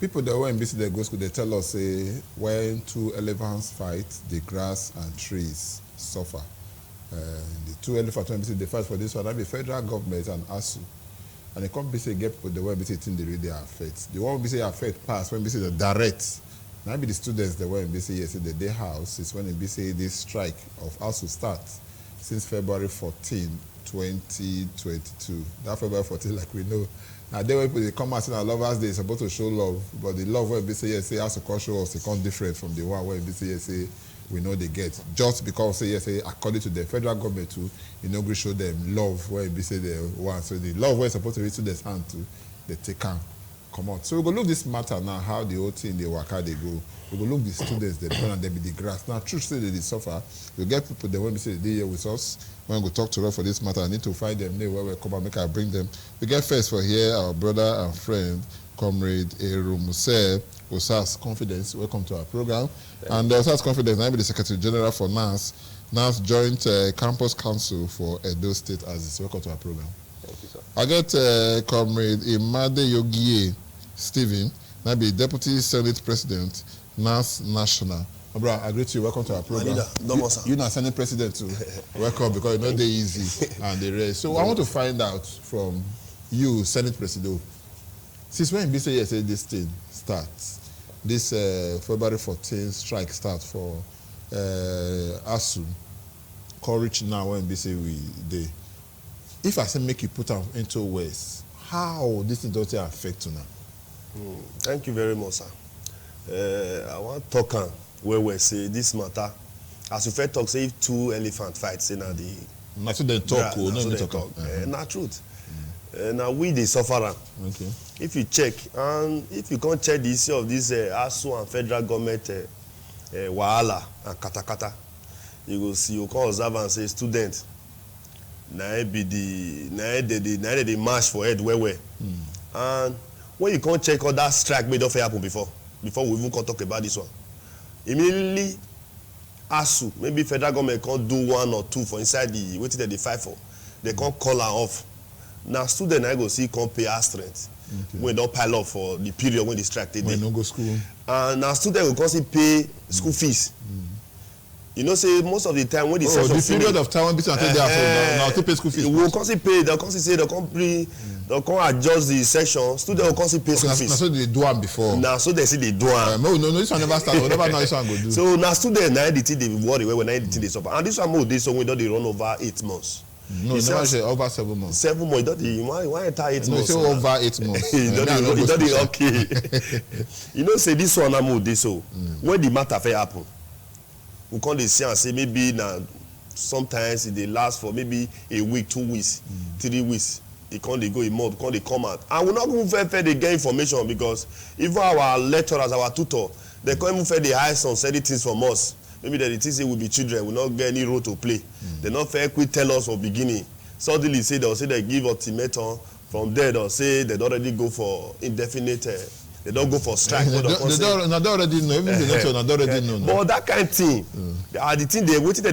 People that when visit the go school, they tell us when two elephants fight, the grass and trees suffer. The two elephants when visit they fight for this one, that be federal government and ASUU. And they come visit get people the way visiting the really affect. The one visit affect pass when visit the direct. Now be the students the way visit yes the day house is when they say this strike of ASUU starts since February 14, 2022. That February 14, like we know. Now they when they come out in our lovers day supposed to show love, but the love where they say yes, ASUU can't show us, it can't different from the one where they say yes, we know they get just because say yes, according to the federal government too, you know we show them love where they say they want. So the love where supposed to reach to their hand too, they take on. Come on. So we go look this matter now, how the whole thing they work, how they go. We go look the students, they burn and they be the grass. Now, truth say they suffer. We get people that when we say they here with us, when we talk to them for this matter, I need to find them there where we come and make I bring them. We get first for here, our brother and friend, Comrade Erumuse Osas Confidence. Welcome to our program. And Osas Confidence, I be the Secretary General for NAS Joint Campus Council for Edo State as it's welcome to our program. Thank you, sir. I get Comrade Imade Yogie Stephen, now be Deputy Senate President, NAS National. My brother, I greet you. Welcome to our program. You're not Senate President too. Welcome, because it's not that easy and the rest. So I want to find out from you, Senate President, since when BC yes, this thing starts, this February 14th strike starts for ASUU, courage now when BC we day. If I say make you put them into ways, how this thing does affect you now? Thank you very much, sir. I want to talk where we say this matter. As you first talk, say if two elephant fights, say now the. Not so they talk, no they talk. Not truth. Now we the sufferer. Okay. If you check and if you can't check the issue of this ASUU and federal government wahala and katakata, you will see you can observe and say student. Now be the march for head where and when you can't check all that strike made of happen before we even can talk about this one. Immediately ASUU, maybe federal government can't do one or two for inside the waiting that they fight for. They can't call her off. Now student I go see can't pay our strength. Okay. When they don't pile up for the period when they strike they when no go school. And now student will constantly pay school fees. You know, say most of the time when the session the period of time when people take their now to pay school fees. Will constantly pay. They'll constantly say they'll come adjust the session. Student will constantly pay school fees. Now so they do them before. Now so they say they do them. No, this one never start. We never know this one go do. So now student now the thing they worry when the thing they suffer. And this one more they so we don't they run over 8 months. No, you never say over 7 months. 7 months. Why entire 8 months? No, say over 8 months. You don't okay. You know, say this one I'm this so when the matter fair happen. We call the see and say maybe now sometimes it they last for maybe a week, 2 weeks, 3 weeks. It can't they go a month, can't they come out. And we're not going to fair they get information because even our lecturers, our tutor, they can't even fair the highest on certain things from us. Maybe that the things say will be children, will not get any role to play. They not fair quick tell us from beginning. Suddenly say they'll say they give ultimatum. From there they'll say they don't already go for indefinite. They don't go for strike. They already know. Even they already know. But that kind of thing, the thing they waited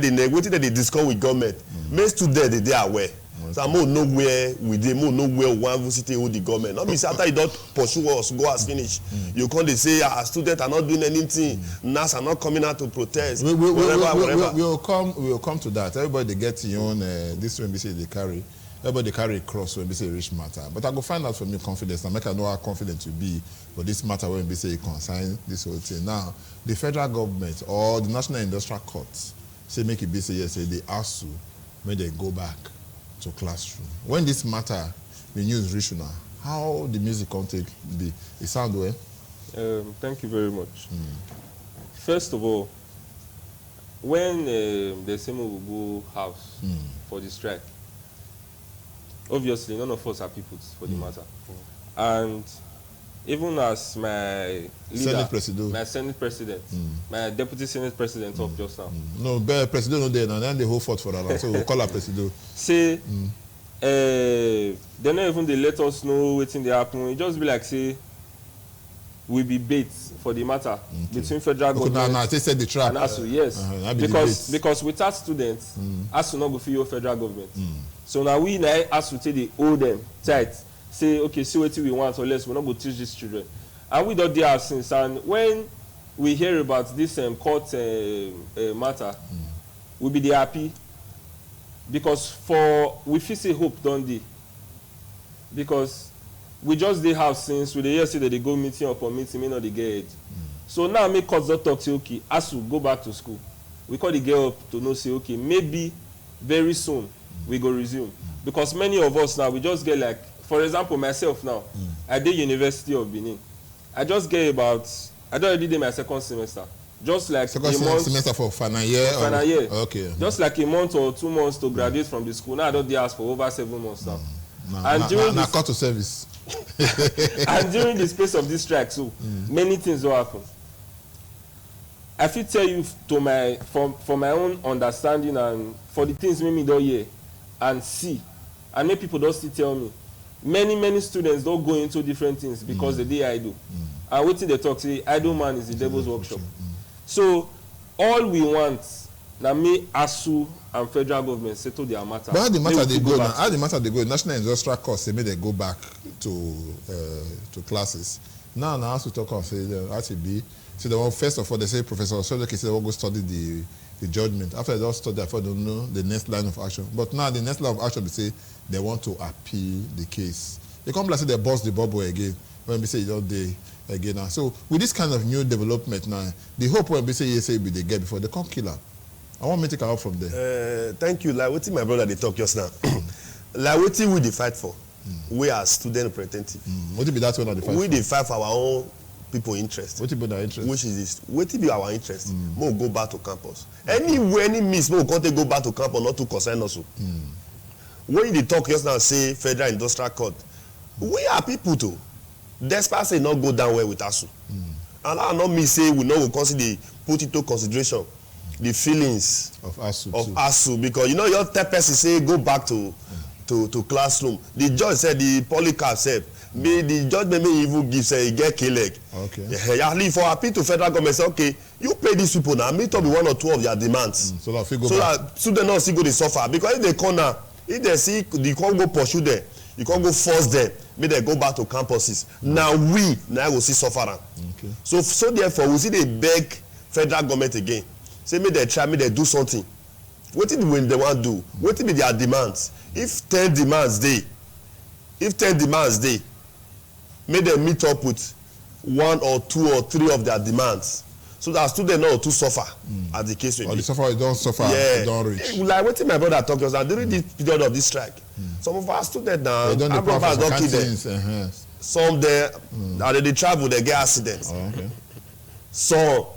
that they discuss with government. Most students they are aware. So I'm more nowhere with them, more nowhere one visiting with the government. Not means after you don't pursue us, go as finish. You can't say students are not doing anything. NAS are not coming out to protest. Whatever. We'll come to that. Everybody they get your own this when we say they carry. Everybody carry cross when we say rich matter. But I go find out from your confidence and make I know how confident you be for this matter when we say you consign this whole thing. Now, the federal government or the National Industrial Court say make it be say yes, say they ASUU when they go back to classroom. When this matter the news reach now, how the music content be? It sound well? Thank you very much. First of all, when the same will go house for the strike, obviously none of us are people for the matter. And even as my leader, my Senate President, my Deputy Senate President of just now. No, but President no there now, then they hold forth for that, so we'll call her President. Say, they not even they let us know what's in the happen. It just be like say, we be bait for the matter between federal government they said the trap. And ASUU, yes. Because without students, ASUU not go for your federal government. So now we ASUU take they owe them tight. Say, okay, see what we want, or less we're not going to teach these children. and we don't there since. And when we hear about this court matter, we be happy because we feel say hope don't they, because we just dey house since we dey hear say they go meeting upon meeting, may not dey get. So now make courts don't talk say okay, ASUU go back to school. We call the girl up to know say okay, maybe very soon we go resume, because many of us now we just get like, for example myself now, I did University of Benin. I just get about, I don't already did my second semester. Just like second semester for final year. Final year. Okay. Just like a month or 2 months to graduate from the school. Now I don't dey ask for over 7 months now. And during the call to service. And during the space of this strike, so many things will happen. I feel tell you to for my own understanding and for the things me don't hear and see, and many people don't still tell me. Many students don't go into different things because the day I do. And waiting they talk say idle man is the devil's workshop. So all we want now me ASUU and federal government settle their matter. But how the matter they go now? How the matter they go? National Industrial Course they may they go back to classes. Now ASUU talk of say RTB. So they want, first of all, they say Professor Sodoke said they will go study the judgment. After they just study, I don't know the next line of action. But now the next line of action, they say they want to appeal the case. They come like say they bust the bubble again. When we say you don't they again now. So with this kind of new development now, the hope when we say yes, they get before they can't kill her. I want me to come up from there. Thank you. Like what my brother they talk just now. Like what we dey fight for. We are student representative. What be that one? We dey fight for our own people interest. What be their interest? Which is this? What be our interest? We'll go back to campus. Anywhere, any miss, we'll can't go back to campus, not to concern us. When they talk just now, say Federal Industrial Court, we are people too. Despite say not go down well with ASUU. And I not me say we know we consider put into consideration the feelings of ASUU. ASUU, because you know your third person say go back to classroom. The judge said the polycarp said. The judgment may even give say get K-leg. Okay. At for appeal to federal government say okay, you pay these people now, meet up with 1 or 2 of their demands. So that students not see go they suffer, because if they come now, if they see you can't go pursue them, you can't go force them, make they go back to campuses. Now we will see suffer. Okay. So therefore we see they beg federal government again. Say may they try, may they do something. What did when they want to do? What be their demands? If 10 demands they, may they meet up with 1 or 2 or 3 of their demands, so that students not to suffer as the case may be. Or the suffer don't suffer, don't reach. Like what my brother talk us during this period of this strike, some of our students now, our brothers don't kill them. Some there, and they travel, they get accidents. Oh, okay. So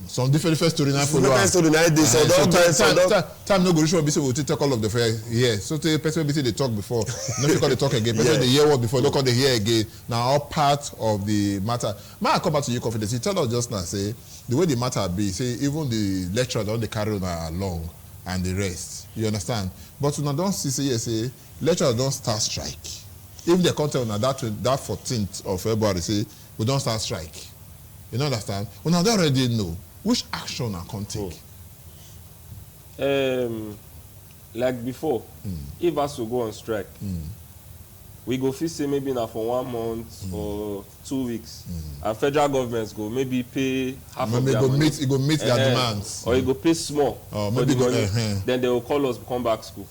some different story now follow. Time no go reach one be say we talk all of the fair here. So the person be say they talk before, no you call they talk again. Person they hear what before, don't call they hear again. Now all part of the matter. May I come back to you confidence? You tell us just now say the way the matter be, say even the lecturer don't they carry on along and the rest. You understand? But you don't see say lecturer don't start strike. If they come tell on that 14th of February say we don't start strike. You know understand? We now they already know. Which action I can take? Like before, if ASUU go on strike, we go feel say maybe now for 1 month or 2 weeks, and federal governments go maybe pay half of their money. It go meet their demands. Or it go pay small for the money. Then they will call us come back school.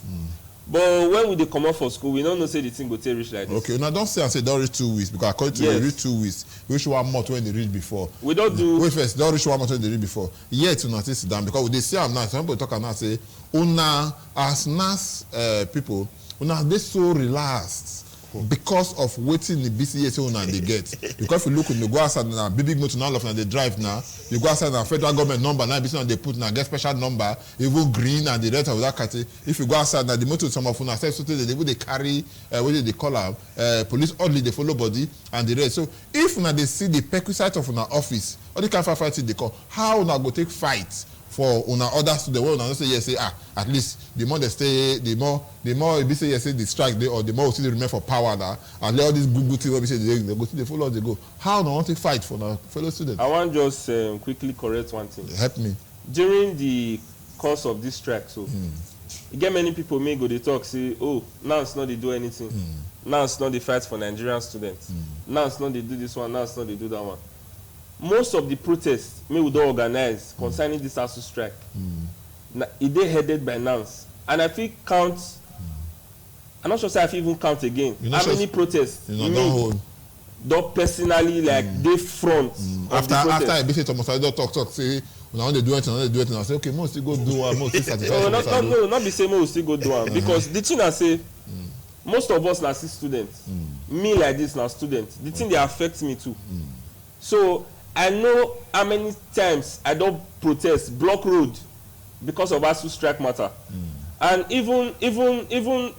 But when we dey come out for school, we don't know say the thing go take reach like this. Okay, now don't say don't reach 2 weeks, because according to they reach 2 weeks, reach 1 month when they reach before. We don't do. Wait first, don't reach 1 month when they reach before. Yet to not sit down, because they see am now. Some people talk now say, una as nurse people, una they so relaxed. Because of waiting the BCA una they get. Because if you look when you go outside now, big motor now they drive now, you go outside now federal government number now BCA they put now get special number, even green and the rest of that category. If you go outside now the motor some of una say so they carry what they call police only they follow body and the rest. So if una they see the perquisite of una office, or the kind of fight they call, how una go take fight for una others to the world and say yes, say at least the more they stay, the more if say yes, say the strike they or the more we see they remain for power now, and let all these good things we say they go to the follow they go. How do want to fight for our fellow students? I want just quickly correct one thing. Help me. During the course of this strike, so You get many people may go they talk say, oh, now it's not they do anything. Now it's not they fight for Nigerian students. Now it's not they do this one. Now it's not they do that one. Most of the protests may we don't organize concerning this ASUU strike. It they headed by NANS, and I think count. I'm not sure say I even count again. How many protests? Don't personally like they front after I be say Thomas I don't talk say when they do it I say okay most go do one most satisfied. No, not be say most still go do one because the thing I say most of us na students. Me like this now students. The thing they affect me too. So I know how many times I don't protest block road because of ASUU strike matter. And even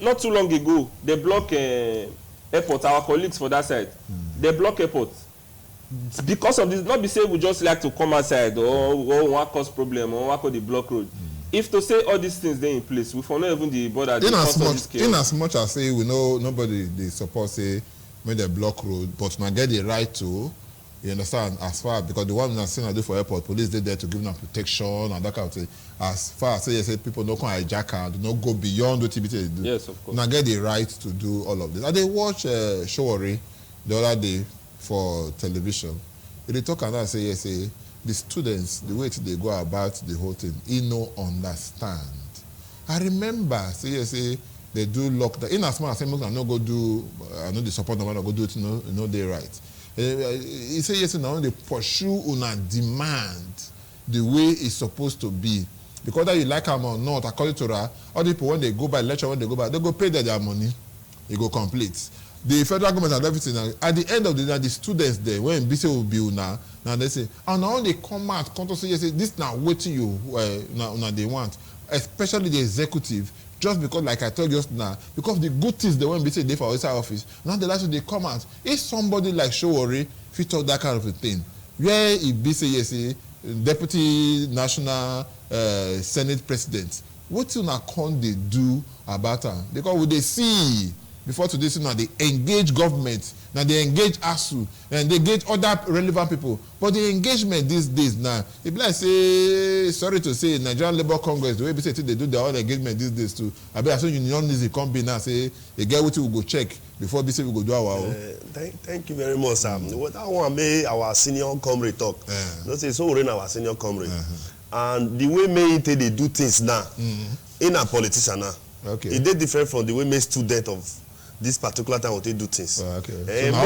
not too long ago they block airport, our colleagues for that side, they block airport. Because of this, not be say we just like to come outside or want cause problem or want cause the block road. If to say all these things they in place, we for not even the border. In as much as say we know nobody they support say when they block road, but we get the right to, you understand, as far because the one that's I do for airport, police they there to give them protection and that kind of thing. As far as say people don't come hijack and do not go beyond what they do. Yes, of course. Now get the right to do all of this. And they watch Showari the other day for television. They talk and say yes, the students, the way they go about the whole thing, he no understand. I remember say they do lockdown. In as much as I no go do, I know the support no go do it, no they right. He say yes, now they pursue una demand the way it's supposed to be. Because whether you like them or not, according to her, all the people when they go by lecture, when they go pay their money, they go complete. The federal government and everything. At the end of the day, the students there, when BC will be now they say, and now they come out, come to say, yes, this now what you now they want, especially the executive. Just because, like I told you just now, because the good things they won't be saying for outside office, now the last they come out. If somebody like Showori, if you talk that kind of a thing, where it be say yes, Deputy National Senate President, what you now can they do about her? Because what they see before today, now they engage government, now they engage ASUU, and they engage other relevant people. But the engagement these days now, if like say, sorry to say, Nigerian Labour Congress, the way they say they do their own engagement these days too. I bet I saw unionism come be now say, they get what we go check before we say we go do our own. Thank you very much, Sam. That one made our senior comrade talk. Don't say so we're in our senior comrade. And the way they do things now, in a politician now, it is different from the way made student of this particular time what they do things. So now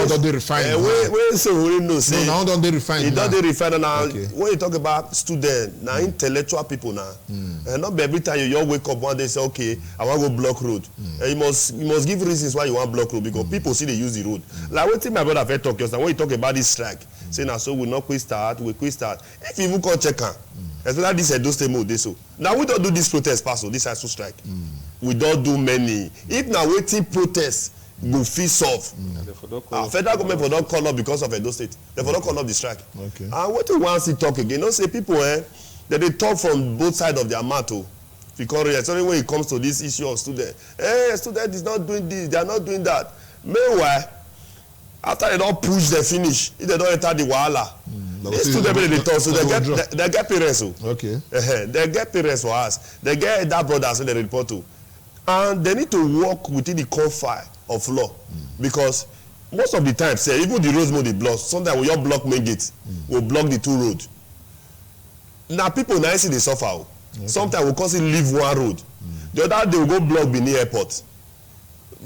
don't they refine? Now don't they refine? It don't they refine now. When you talk about student, now intellectual people now, and not every time you wake up one day say, okay, I want to go block road. You must give reasons why you want block road because people see they use the road. Like what my brother Fair talk yesterday when you talk about this strike, saying now so we not quit start, we quit start. If you even call check on, especially this those state mode, so now we don't do this protest pass, so this ASUU strike. We don't do many. If now waiting protest go fit solve. Federal government for don't call up because of Edo State. They for don't call up the strike. And what you want to talk again? Don't say people that they talk from both sides of their mouth. Because especially when it comes to this issue of student, student is not doing this, they are not doing that. Meanwhile, after they don't push, they finish. If they don't enter the wahala. These students they talk, so they get parents. They get parents for us. They get that brothers so they report to. And they need to work within the confine of law because most of the time, say even the roads they block. Sometimes we all block main gate, we block the two roads. Now people now see they suffer. Sometimes we constantly leave one road. The other day we go block Benin Airport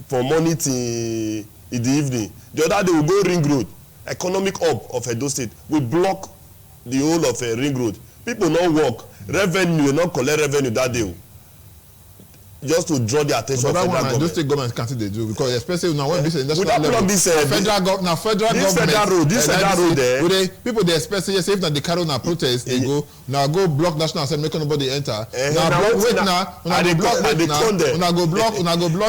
from morning till in the evening. The other day we go Ring Road, economic hub of Edo State. We block the whole of Ring Road. People not work, revenue not collect revenue that day. Just to draw the attention of federal government. Those state governments can't they do because especially now when this industrial level, federal government, this federal road there. People they expect yes if they carry on a protest, they go now go block National Assembly, make nobody enter. Now go block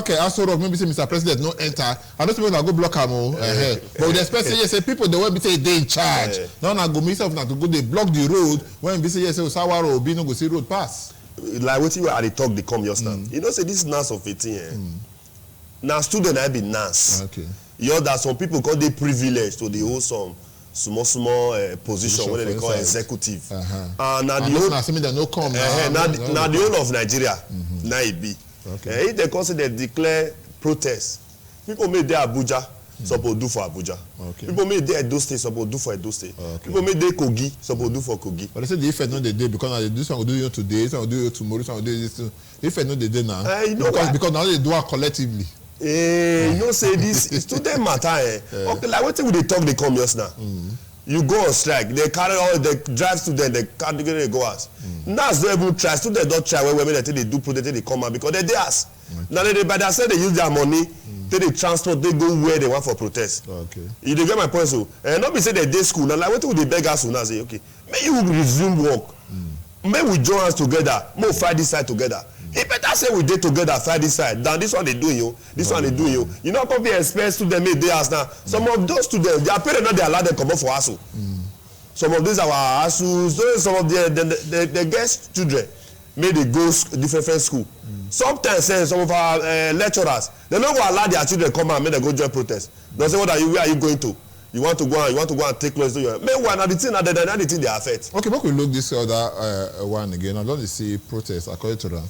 ASUU Rock, maybe say Mr. President no enter. I don't people go block am but they expect yes people they will be say they in charge. Now go myself now to go they block the road when we say yes Sawaro Obi no go see road pass. Like what you are the talk they come just now. You know say this nurse of 18 now student I be nurse. You know that some people call they privilege to the whole some small position wey dem call executive. And na the whole assuming dem no come na the whole of Nigeria na e be. If dem come say dem declare protest, people may dey Abuja suppose do for Abuja. People may dey Edo State suppose do for Edo State. People may dey Kogi suppose do for Kogi. But they say the effect no dey dey because now they do some do you today, some do you tomorrow, some do this. The effect no dey dey now. Because now they do it collectively. You know say this student matter. Okay, like wetin we dey talk dey come just now. You go on strike, they carry all the drive students, they carry go house. NAS don't even try, students don't try when they do protest, they come out because they ask. Now they by themselves they use their money, they transport, they go where they want for protest. You get my point, so not be say they day school. Now like what would they beg us now say, okay, may you resume work, may we join us together, more fight this side together. It better say we did together fight this side than this one they do you, this one they do you. You know, come be expense to them make they ask now. Some of those students, their parents not they allow them come up for ASUU. Some of these are our ASUU, some of the guest children may they go different school. Sometimes some of our lecturers they don't go allow their children come and make them go join protest. They say, where are you going to? You want to go and take close to your meanwhile now the thing they affect. Okay, but we look this other one again. I don't see protest according to them.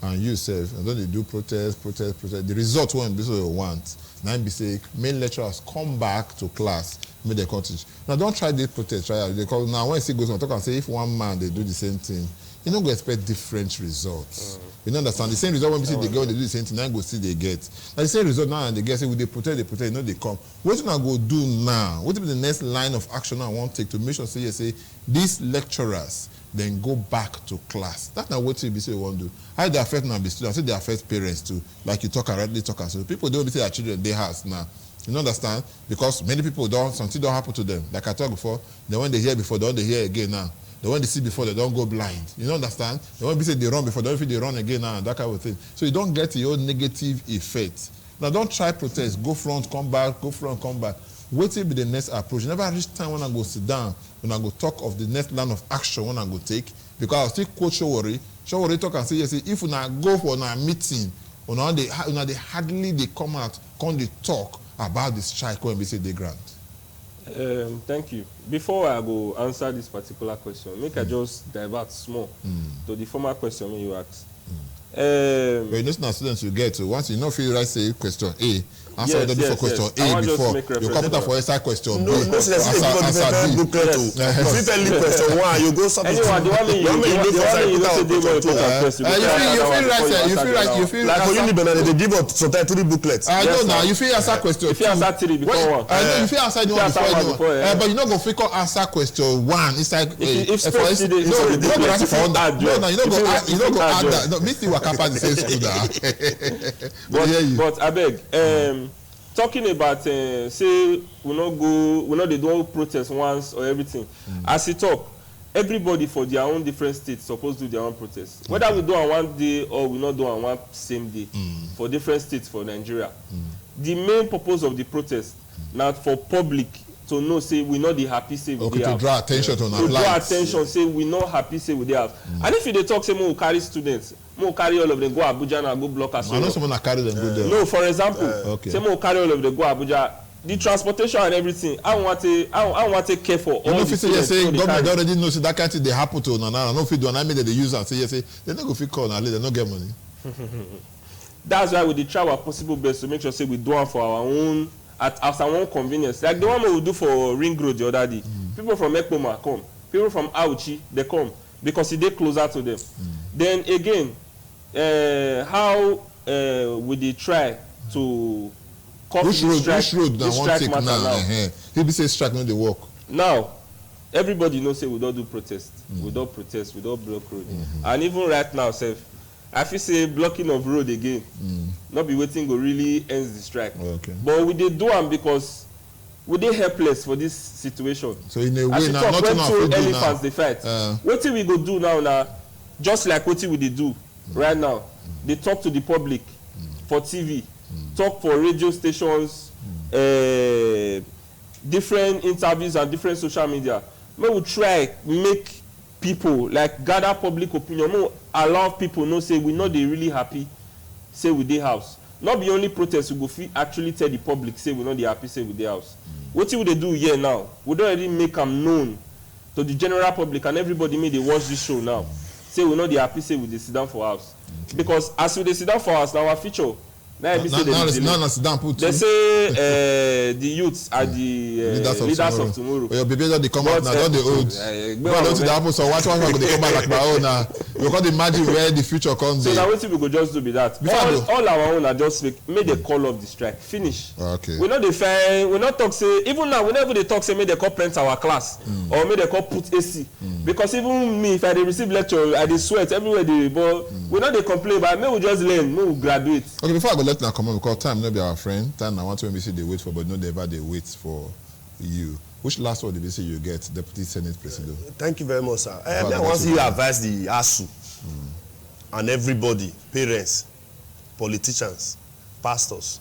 And you say, and then they do protest. The result won't be so you want. Now be say, main lecturers come back to class, make they continue. Now don't try this protest, try it. Because now when it goes on, talk and say if one man they do the same thing, you don't go expect different results. You don't understand? The same result when we see they go, they do the same thing, now go see they get. Now the same result now and they get say, they protest, you know they come. What you go do now? What will be the next line of action I want to take to make sure say these lecturers then go back to class? That's not what you say you want to do. How they affect now the students, they affect parents too. Like you talk and rightly talk and so people don't say their children they house now. You understand? Because many people something don't happen to them. Like I talked before, the one they hear before, the one they hear again now. The one they see before, they don't go blind. You understand? The one they say they run before, they don't feel they run again now, that kind of thing. So you don't get your negative effect. Now don't try protest, go front, come back, go front, come back. Wait till be the next approach. You never reach time when I go sit down, when I go talk of the next line of action when I go take. Because I'll still quote Showori talk and say, yes, if you now go for a meeting, they hardly they come out, come they talk about the strike when we say they grant. Thank you. Before I go answer this particular question, make I just divert small to the former question when you asked. But you know, students you get to once you know feel right say question A, answer for question A before you come out for answer question B. No, answer B. Booklet to. If you leave question 1, you go submit. Anyway, the one you feel like for you they give us sometimes 3 booklets. I know now you feel answer question 2. If you answer 3 before 1. I know you feel answer the one before. But you not go feel answer question 1. It's like if space no, you don't go answer for that. No, you don't go add that. No, me see what happen the same school now. But I beg, talking about say we not they don't protest once or everything. As you talk, everybody for their own different states supposed to do their own protest. Whether we do on one day or we not do on one same day for different states for Nigeria. The main purpose of the protest now for public to know say we not the happy say we to draw attention to our draw attention say we not happy say we have. And if you dey talk say we carry students, we carry all of them go Abuja and go block us. I know someone that carry them go there. No, for example, say we carry all of them go Abuja. The transportation and everything, I want to care for all the students. Say government already knows that can't they happen to no now. No fit do and I mean that they use and say yes, they not go fit call and they not get money. That's why we try our possible best to make sure say we do it for our own at our own convenience. Like the one we do for Ring Road the other day. People from Ekpoma come. People from Auchi they come because they closer to them. Then again, how would they try to which road now one take now? People say strike no dey work. Now, everybody knows say we don't do protest. We don't protest, we don't block road. And even right now, I feel say blocking of road again. Not be waiting go really ends the strike. But we did do them because we dey helpless for this situation. So in a way now, not enough to do elephants they fight. What we go do now, just like what we did do right now. They talk to the public for TV, talk for radio stations, different interviews and different social media. May we try make people like gather public opinion. May allow people know say we know they really happy. Say with their house. Not be only protest we go actually tell the public say we know they happy say with their house. what we they do here now, we don't already make them known to the general public and everybody may they watch this show now. Say we know the happy say we they sit down for us. Okay. Because as we they sit down for us, now our future. Now they say the youths are the leaders of tomorrow. Your baby don't come out now, don't they old? Don't see the happen, so watch one go they come out like my own now. We can't imagine where the future comes. So now what we go just do be that. All our own are just make they call up the strike. Finish. Okay. We not defend. We not talk say even now. Whenever they talk say make they call parents our class or make they call put AC because even me if I dey receive lecture I dey sweat everywhere they but we not they complain but may we just learn, may we graduate. Okay, before I go let now come on because time no be our friend. Time I want to say they wait for but no they ever they wait for you. Which last word did you say you get, Deputy Senate President? Thank you very much, sir. I want to advise the ASUU and everybody, parents, politicians, pastors.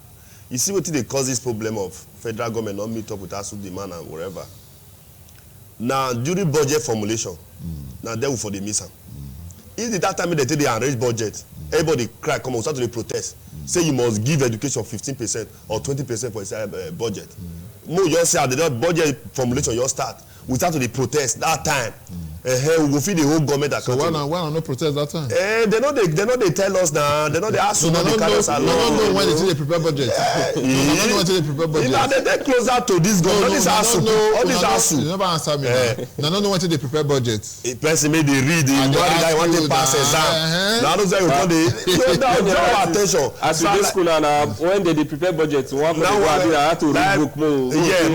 You see what they cause this problem of federal government not meet up with ASUU demand and whatever. Now, during budget formulation, now they will for the missing. If that time they take the arrange budget, everybody cry, come on, start to protest. Say you must give education 15% or 20% for its budget. More just say the budget formulation you start. We start to the protest that time. We will feed the whole government. So why not protest that time? They know they tell us now. They know they ask us. They don't know when they prepare budget. They don't know when they prepare budget. They closer to this government. This ASUU. All this ASUU. You never answer me. They don't know when they prepare budget. A person may they read the guy want to pass exam. Now those guys will draw attention. As we go school and when they prepare budget, one have to read book more. Yeah,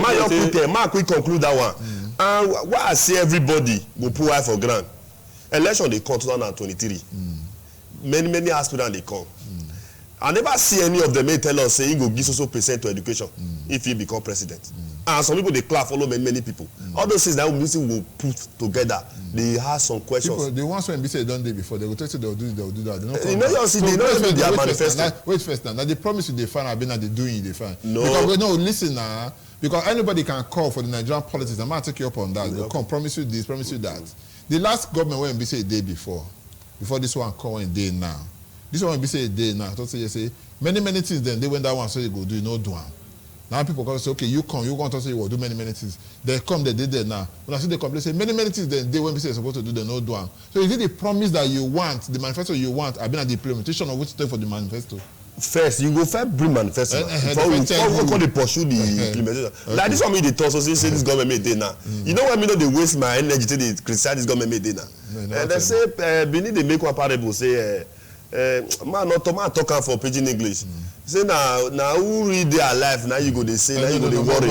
man, quick conclude that one. And why I see everybody go put eye for ground. Election they come 2023. Many aspirants they come. I never see any of them may tell us saying go give so percent to education if he become president. And some people they clap follow many people. All those things that we will put together. They have some questions. People, the ones when they done day before, they will tell you they'll do that. They don't even their manifesto. Wait first now. They promise you they find I've been at the doing they find. No. Because listen now. Because anybody can call for the Nigerian politics. I'm going to take you up on that. They'll come, promise you this, promise you that. The last government when we say a day before this one call a day now. This one will be say a day now. You say many things then they went that one so you go do no do one. Now people come say okay you want to say you will do many things. They come they did there now. When I see they complain say many things then they when we say supposed to do they no do one. So is it the promise that you want, the manifesto you want? I've been at the implementation of which step for the manifesto. First, you go first bring manifesto before we pursue the implementation. Okay. Like this one me they talk so say this government made day now. You know why me know they waste my energy to they criticize this government made day now. And they say Benin they make one parable say man talk for pidgin English. Say now who read their life now you go they say now you go they worry.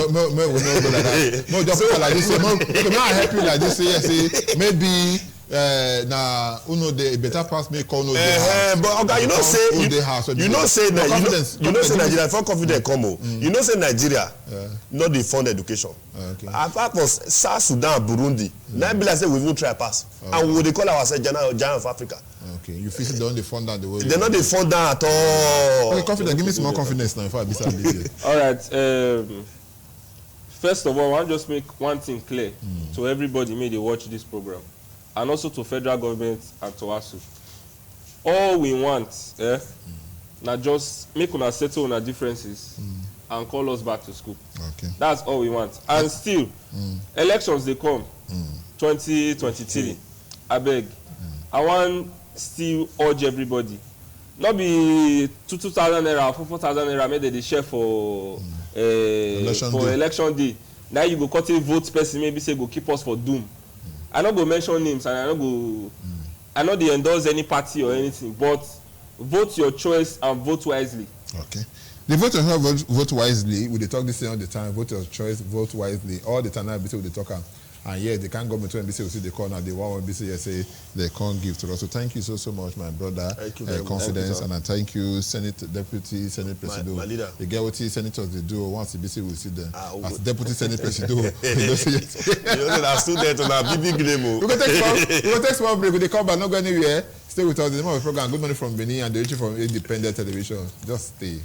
No, just like this. No, I help you like this. Say maybe. Now, the better pass me call no. But okay, you know say Nigeria for confidence come. You know say Nigeria not the fund education. Apart from South Sudan, Burundi, now be like say we even try pass, and we they call ourselves giant of Africa. Okay, you feel they don't the fund that the way. They're not the fund that at all. Okay, confidence. Give me some more confidence now. If I be all right. First of all, I want to just make one thing clear to everybody may they watch this program. And also to federal government and to ASUU. All we want, now just make una settle on our differences and call us back to school. Okay. That's all we want. And still, elections they come, 2023. I beg. I want still urge everybody. Not be 2,000 naira or 4,000 naira made they share for election day. Now you go cut a vote person maybe say go keep us for doom. I don't go mention names and I know they endorse any party or anything, but vote your choice and vote wisely. Okay. The vote wisely. We talk this thing all the time. Vote your choice, vote wisely. All the time, they talk. And yes, they can't go between NBC, we see the corner, they want NBC, say they can't give to us. So thank you so much, my brother. Thank you confidence, you, and I thank you, Deputy Senate President. My leader. You get what senators they do once NBC will see them as Deputy Senate President. I'm still there to now big name. We go take small break. They come back, not go anywhere. Stay with us. The name of the program, Good Morning from Benin, and the reaching from Independent Television. Just stay.